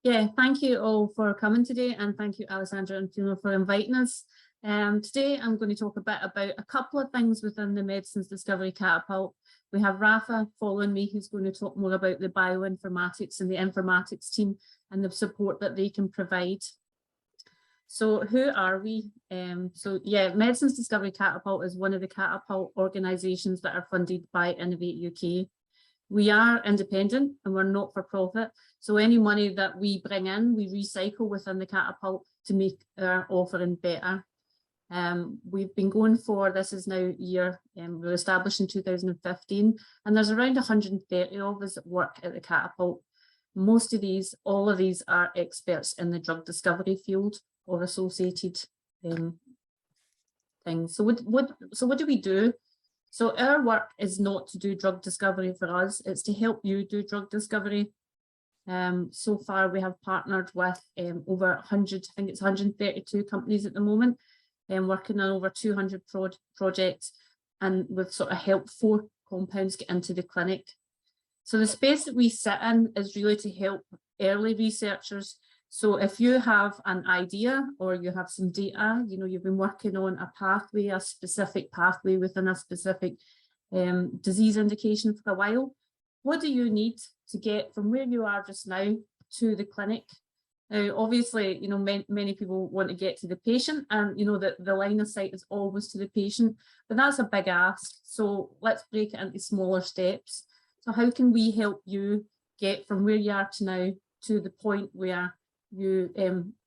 Yeah, thank you all for coming today, and thank you, Alessandra and Fiona, for inviting us. Today I'm going to talk a bit about a couple of things within the Medicines Discovery Catapult. We have Rafa following me, who's going to talk more about the bioinformatics and the informatics team and the support that they can provide. So who are we? Medicines Discovery Catapult is one of the Catapult organisations that are funded by Innovate UK. We are independent and we're not for profit. So any money that we bring in, we recycle within the Catapult to make our offering better. We've been going for, this is now year, we were established in 2015, and there's around 130 of us that work at the Catapult. Most of these, all of these are experts in the drug discovery field or associated things. So what do we do? So our work is not to do drug discovery for us, it's to help you do drug discovery. So far we have partnered with over 100, I think it's 132 companies at the moment, working on over 200 projects, and we've sort of helped 4 compounds get into the clinic. So the space that we sit in is really to help early researchers. So if you have an idea or you have some data, you know, you've been working on a pathway, a specific pathway within a specific disease indication for a while, what do you need to get from where you are just now to the clinic? Now, obviously, you know, many people want to get to the patient, and, you know, that the line of sight is always to the patient, but that's a big ask. So let's break it into smaller steps. So how can we help you get from where you are to now to the point where you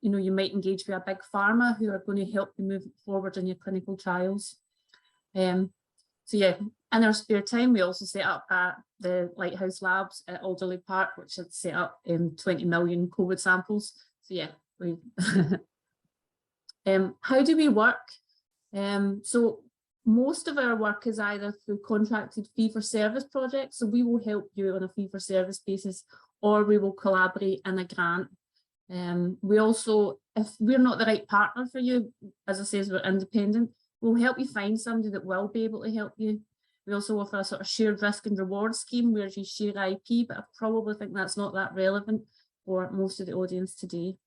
you might engage with a big pharma who are going to help you move forward in your clinical trials. So yeah, in our spare time, we also set up at the Lighthouse Labs at Alderley Park, which had set up 20 million COVID samples. So yeah, we how do we work? So most of our work is either through contracted fee-for-service projects, so we will help you on a fee-for-service basis, or we will collaborate in a grant. We also, if we're not the right partner for you, as I say, we're independent, we'll help you find somebody that will be able to help you. We also offer a sort of shared risk and reward scheme where you share IP, but I probably think that's not that relevant for most of the audience today.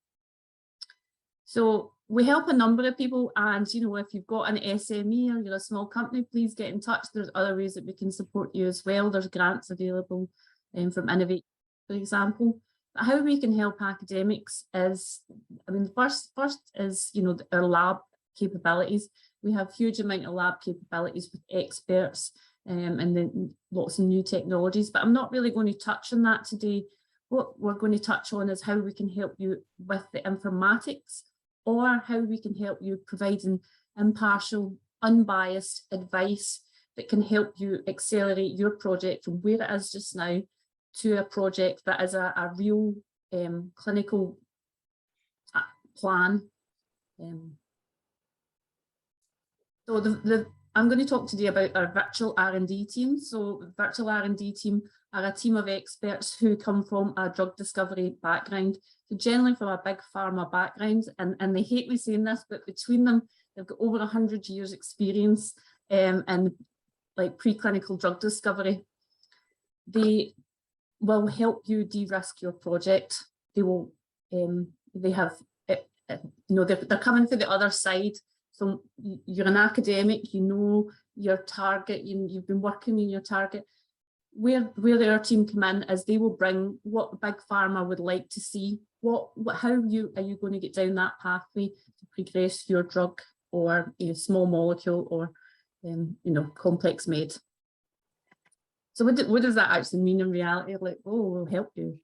So we help a number of people, and you know, if you've got an SME or you're a small company, please get in touch. There's other ways that we can support you as well. There's grants available from Innovate, for example. But how we can help academics is, I mean, first is, you know, our lab capabilities. We have huge amount of lab capabilities with experts and then lots of new technologies, but I'm not really going to touch on that today. What we're going to touch on is how we can help you with the informatics, or how we can help you providing impartial, unbiased advice that can help you accelerate your project from where it is just now to a project that is a real clinical plan. So I'm going to talk today about our virtual R&D team. So the virtual R&D team are a team of experts who come from a drug discovery background, so generally from a big pharma background, and they hate me saying this, but between them, they've got over 100 years experience in like preclinical drug discovery. They will help you de-risk your project. They will, they have, you know, they're coming for the other side. So you're an academic, you know your target, you've been working in your target. Where their team come in is they will bring what big pharma would like to see. How are you going to get down that pathway to progress your drug or a small molecule or you know, complex med. So what does that actually mean in reality? Like, oh, we'll help you.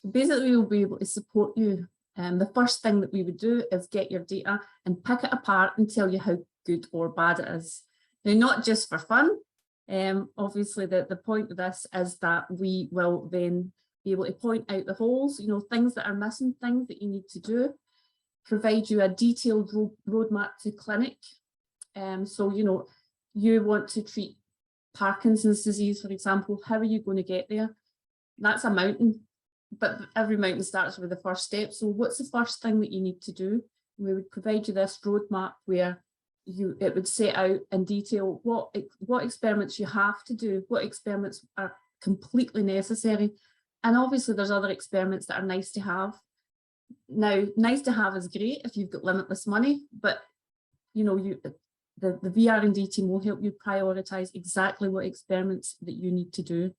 So basically, we'll be able to support you. The first thing that we would do is get your data and pick it apart and tell you how good or bad it is. Now, not just for fun. Obviously, the point of this is that we will then be able to point out the holes, you know, things that are missing, things that you need to do, provide you a detailed roadmap to clinic. So, you know, you want to treat Parkinson's disease, for example, how are you going to get there? That's a mountain, but every mountain starts with the first step. So what's the first thing that you need to do? We would provide you this roadmap where it would set out in detail what experiments you have to do, what experiments are completely necessary. And obviously there's other experiments that are nice to have. Now, nice to have is great if you've got limitless money, but you know, the VR&D team will help you prioritize exactly what experiments that you need to do.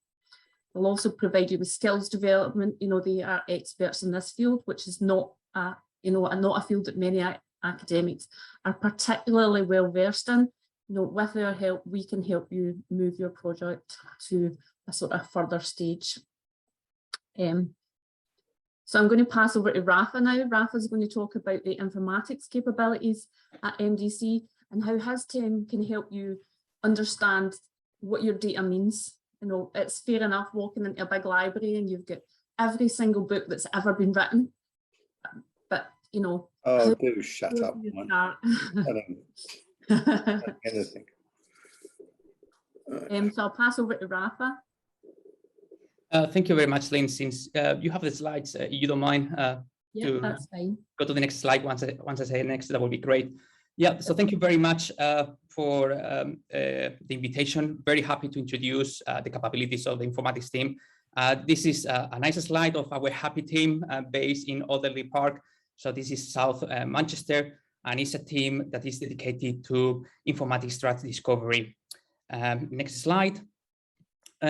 They'll also provide you with skills development. You know, they are experts in this field, which is not not a field that many academics are particularly well versed in. You know, with our help, we can help you move your project to a sort of further stage. So I'm going to pass over to Rafa now. Rafa is going to talk about the informatics capabilities at MDC and how his team can help you understand what your data means. You know, it's fair enough walking into a big library and you've got every single book that's ever been written, but you know. Oh, do shut up. Anything. So I'll pass over to Rafa. Thank you very much, Lynne. Since you have the slides, you don't mind yeah, that's fine. Go to the next slide. Once I say next, that would be great. Yeah, so thank you very much for the invitation. Very happy to introduce the capabilities of the informatics team. This is a nice slide of our happy team based in Alderley Park. So this is South Manchester, and it's a team that is dedicated to informatics drug discovery. Next slide.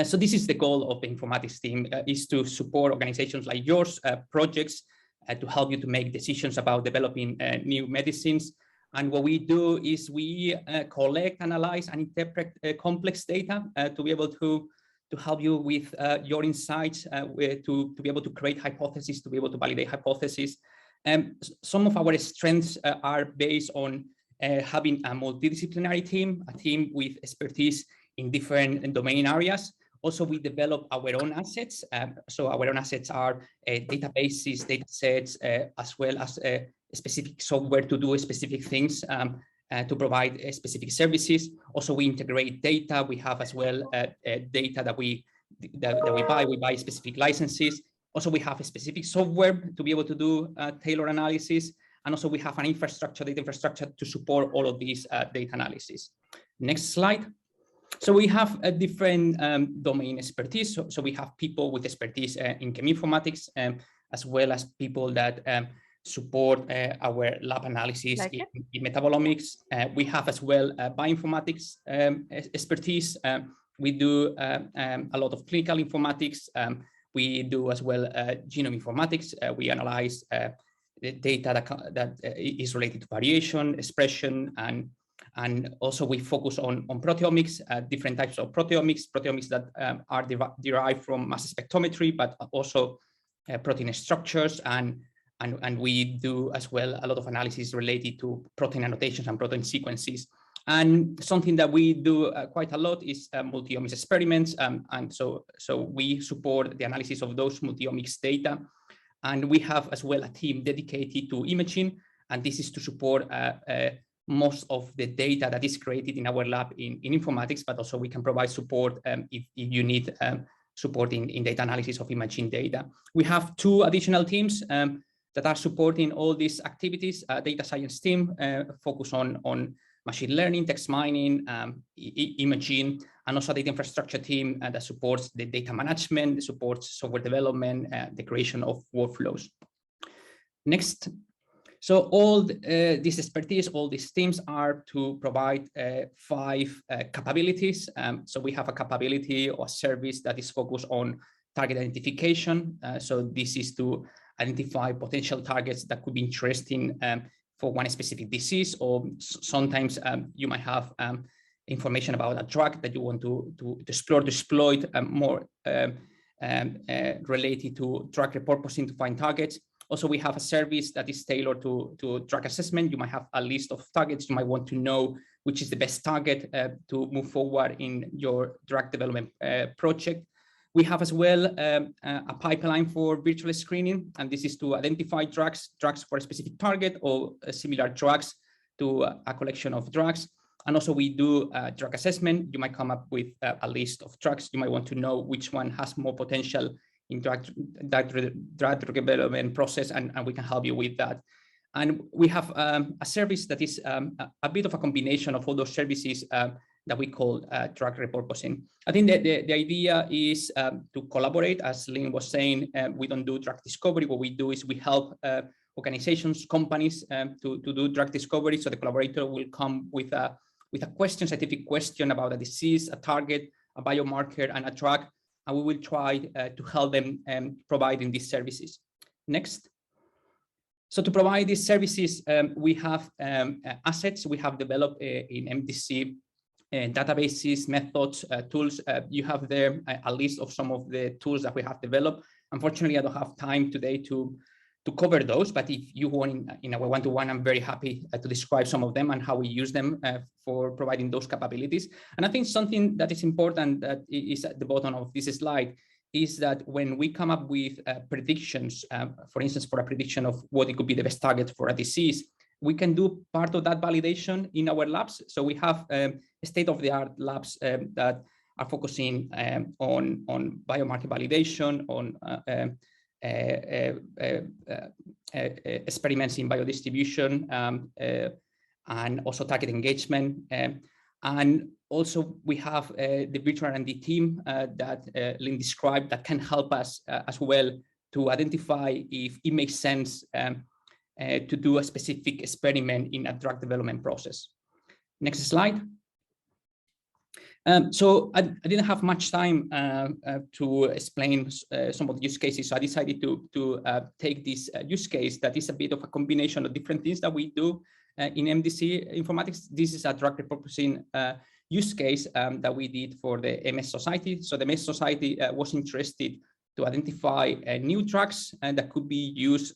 So this is the goal of the informatics team, is to support organizations like yours, projects, to help you to make decisions about developing new medicines. And what we do is we collect, analyze, and interpret complex data to be able to help you with your insights, to be able to create hypotheses, to be able to validate hypotheses. Some of our strengths are based on having a multidisciplinary team, a team with expertise in different domain areas. Also, we develop our own assets. So our own assets are databases, data sets, as well as specific software to do specific things, to provide specific services. Also, we integrate data. We have as well data that we buy. We buy specific licenses. Also, we have a specific software to be able to do tailored analysis. And also, we have an infrastructure, data infrastructure to support all of these data analysis. Next slide. So we have a different domain expertise. So we have people with expertise in cheminformatics, as well as people that support our lab analysis in metabolomics. We have as well bioinformatics expertise. We do a lot of clinical informatics. We do as well genome informatics. We analyze the data that is related to variation, expression, and also we focus on proteomics, different types of proteomics that are derived from mass spectrometry, but also protein structures, and we do as well a lot of analysis related to protein annotations and protein sequences. And something that we do quite a lot is multi-omics experiments, and so we support the analysis of those multi-omics data. And we have as well a team dedicated to imaging, and this is to support most of the data that is created in our lab in informatics, but also we can provide support if you need support in data analysis of imaging data. We have two additional teams that are supporting all these activities. Data science team focus on machine learning, text mining, imaging, and also data infrastructure team that supports the data management, supports software development, the creation of workflows. Next. So all this expertise, all these teams are to provide 5 capabilities. So we have a capability or service that is focused on target identification. So this is to identify potential targets that could be interesting for one specific disease, or sometimes you might have information about a drug that you want to explore, to exploit more related to drug repurposing to find targets. Also, we have a service that is tailored to drug assessment. You might have a list of targets. You might want to know which is the best target to move forward in your drug development project. We have as well a pipeline for virtual screening, and this is to identify drugs for a specific target or similar drugs to a collection of drugs. And also we do drug assessment. You might come up with a list of drugs. You might want to know which one has more potential in drug development process, and we can help you with that. And we have a service that is a bit of a combination of all those services that we call drug repurposing. I think that the idea is to collaborate. As Lynne was saying, we don't do drug discovery. What we do is we help organizations, companies to do drug discovery. So the collaborator will come with a question, scientific question about a disease, a target, a biomarker, and a drug, and we will try to help them providing these services. Next. So to provide these services, we have assets we have developed in MDC, databases, methods, tools. You have there a list of some of the tools that we have developed. Unfortunately, I don't have time today to cover those, but if you want in our one-to-one, I'm very happy to describe some of them and how we use them for providing those capabilities. And I think something that is important that is at the bottom of this slide is that when we come up with predictions, for instance, for a prediction of what it could be the best target for a disease, we can do part of that validation in our labs. So we have state-of-the-art labs that are focusing on biomarker validation, on experiments in biodistribution, and also target engagement. And also we have the virtual R&D team that Lynne described that can help us as well to identify if it makes sense to do a specific experiment in a drug development process. Next slide. So I didn't have much time to explain some of the use cases. So I decided to take this use case that is a bit of a combination of different things that we do in MDC informatics. This is a drug repurposing use case that we did for the MS Society. So the MS Society was interested to identify new drugs that could be used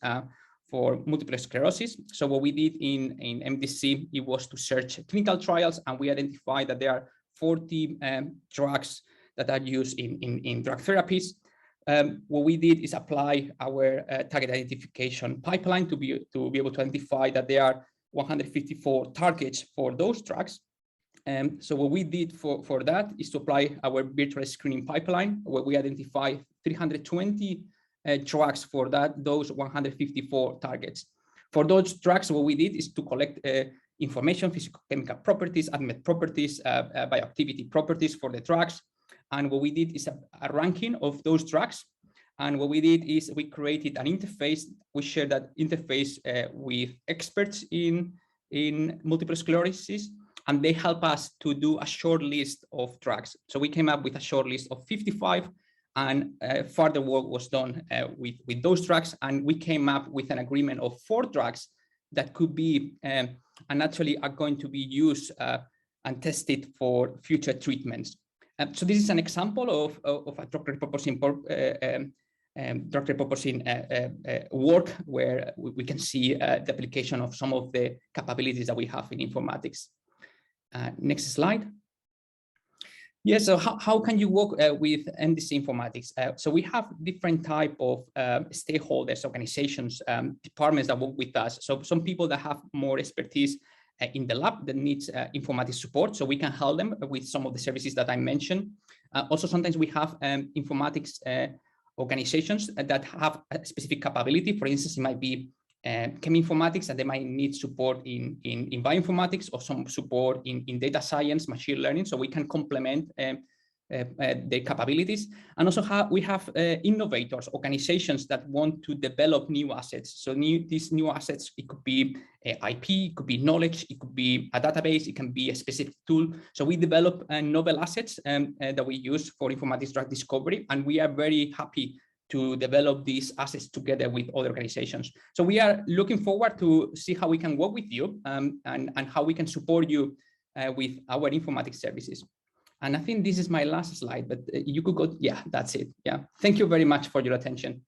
for multiple sclerosis. So what we did in MDC, it was to search clinical trials, and we identified that there are 40 drugs that are used in drug therapies. What we did is apply our target identification pipeline to be able to identify that there are 154 targets for those drugs. So what we did for that is to apply our virtual screening pipeline, where we identify 320 drugs for those 154 targets. For those drugs, what we did is to collect information, physicochemical properties, unmet properties, bioactivity properties for the drugs. And what we did is a ranking of those drugs. And what we did is we created an interface. We shared that interface with experts in multiple sclerosis, and they help us to do a short list of drugs. So we came up with a short list of 55, and further work was done with those drugs. And we came up with an agreement of 4 drugs that could be and actually are going to be used and tested for future treatments. So this is an example of a drug repurposing work where we can see the application of some of the capabilities that we have in informatics. Next slide. Yeah, so how can you work with MDC informatics? So we have different type of stakeholders, organizations, departments that work with us. So some people that have more expertise in the lab that needs informatics support, so we can help them with some of the services that I mentioned. Also, sometimes we have informatics organizations that have a specific capability. For instance, it might be cheminformatics, and they might need support in bioinformatics, or some support in data science, machine learning, so we can complement their capabilities. And also we have innovators, organizations that want to develop new assets. So these new assets, it could be IP, it could be knowledge, it could be a database, it can be a specific tool. So we develop novel assets that we use for informatics drug discovery, and we are very happy to develop these assets together with other organizations. So we are looking forward to see how we can work with you and how we can support you with our informatics services. And I think this is my last slide, but you could go, yeah, that's it. Yeah, thank you very much for your attention.